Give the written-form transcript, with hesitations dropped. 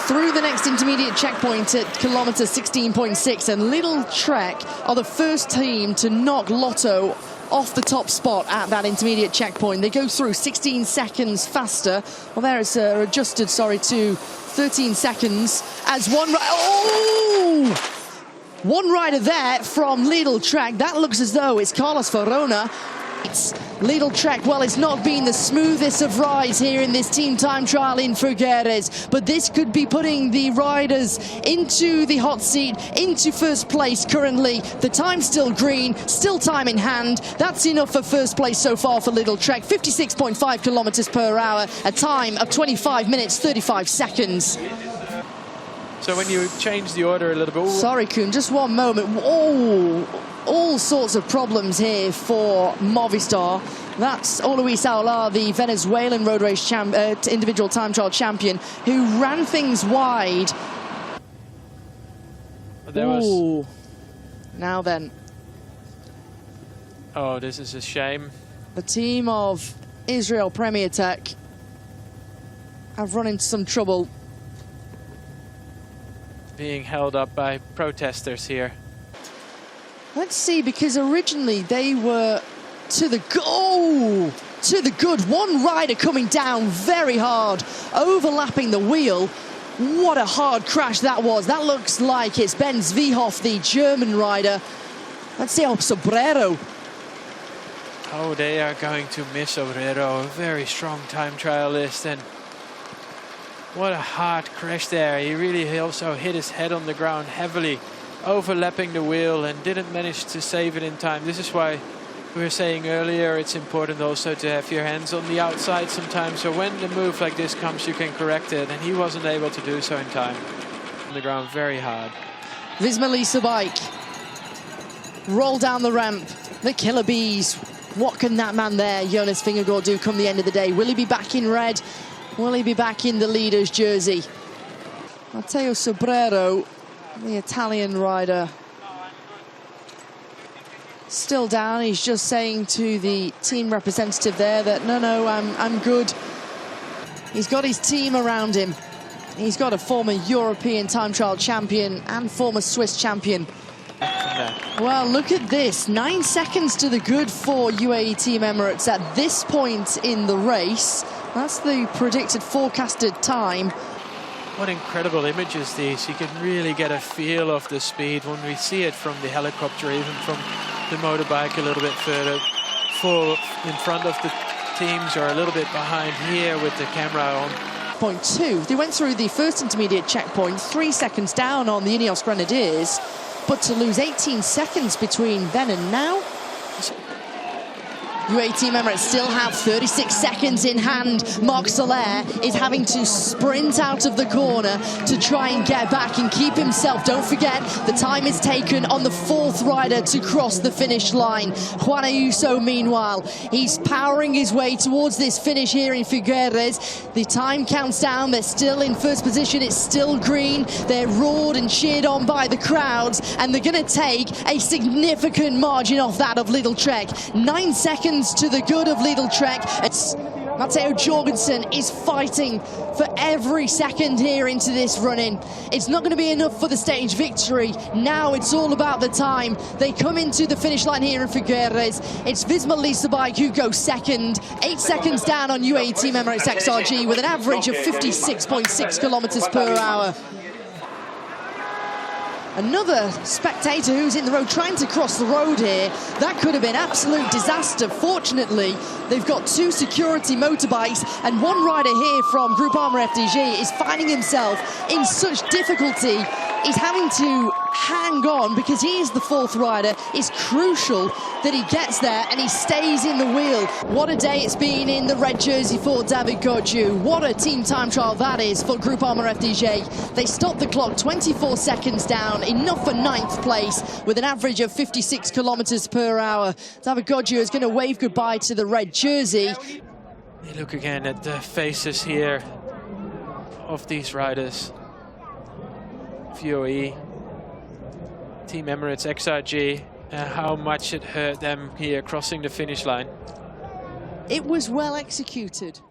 through the next intermediate checkpoint at kilometre 16.6, and Little Trek are the first team to knock Lotto off the top spot at that intermediate checkpoint. They go through 16 seconds faster. Well, there it's adjusted, sorry, to 13 seconds as one. Oh! One rider there from Little Trek. That looks as though it's Carlos Verona. It's Little Trek. Well, it's not been the smoothest of rides here in this team time trial in Figueres, but this could be putting the riders into the hot seat, into first place currently. The time's still green, still time in hand. That's enough for first place so far for Little Trek. 56.5 kilometers per hour, a time of 25 minutes, 35 seconds. So when you change the order a little bit... Sorry, Koen, just one moment. Oh, all sorts of problems here for Movistar. That's Luis Aular, the Venezuelan road race individual time trial champion, who ran things wide. Ooh. Now then. Oh, this is a shame. The team of Israel Premier Tech have run into some trouble. Being held up by protesters here. Let's see, because originally they were to the good. One rider coming down very hard, overlapping the wheel. What a hard crash that was. That looks like it's Ben Zwiehoff, the German rider. Let's see, Sobrero. Oh, they are going to miss Sobrero, a very strong time trialist, and what a hard crash there. He really also hit his head on the ground heavily, overlapping the wheel, and didn't manage to save it in time. This is why we were saying earlier it's important also to have your hands on the outside sometimes, so when the move like this comes you can correct it, and he wasn't able to do so in time. On the ground very hard. Visma Lease bike. Roll down the ramp. The Killer Bees. What can that man there, Jonas Vingegaard, do come the end of the day? Will he be back in red? Will he be back in the leader's jersey? Matteo Sobrero, the Italian rider, still down. He's just saying to the team representative there that no, I'm good. He's got his team around him. He's got a former European time trial champion and former Swiss champion. Well, look at this. 9 seconds to the good for UAE Team Emirates at this point in the race. That's the predicted forecasted time. What incredible images these. You can really get a feel of the speed when we see it from the helicopter, even from the motorbike a little bit further full in front of the teams or a little bit behind here with the camera on. Point 2. They went through the first intermediate checkpoint, 3 seconds down on the Ineos Grenadiers, but to lose 18 seconds between then and now. UAE Team Emirates still have 36 seconds in hand. Marc Soler is having to sprint out of the corner to try and get back and keep himself. Don't forget, the time is taken on the 4th rider to cross the finish line. Juan Ayuso, meanwhile, he's powering his way towards this finish here in Figueres. The time counts down. They're still in first position. It's still green. They're roared and cheered on by the crowds, and they're going to take a significant margin off that of Little Trek. 9 seconds to the good of Little Trek. It's Matteo Jorgensen is fighting for every second here into this run-in. It's not going to be enough for the stage victory. Now it's all about the time. They come into the finish line here in Figueres. It's Visma Lease bike who goes second. 8 seconds down on UAE Team Emirates XRG with an average of 56.6 kilometers per hour. Another spectator who's in the road trying to cross the road here. That could have been absolute disaster. Fortunately, they've got 2 security motorbikes, and one rider here from Groupama FDG is finding himself in such difficulty. He's having to hang on because he is the 4th rider. It's crucial that he gets there and he stays in the wheel. What a day it's been in the red jersey for David Gaudu. What a team time trial that is for Groupama FDG. They stopped the clock 24 seconds down, enough for 9th place with an average of 56 kilometers per hour. David Gaudu is going to wave goodbye to the red jersey. You look again at the faces here of these riders. UAE Team Emirates XRG, how much it hurt them here crossing the finish line. It was well executed.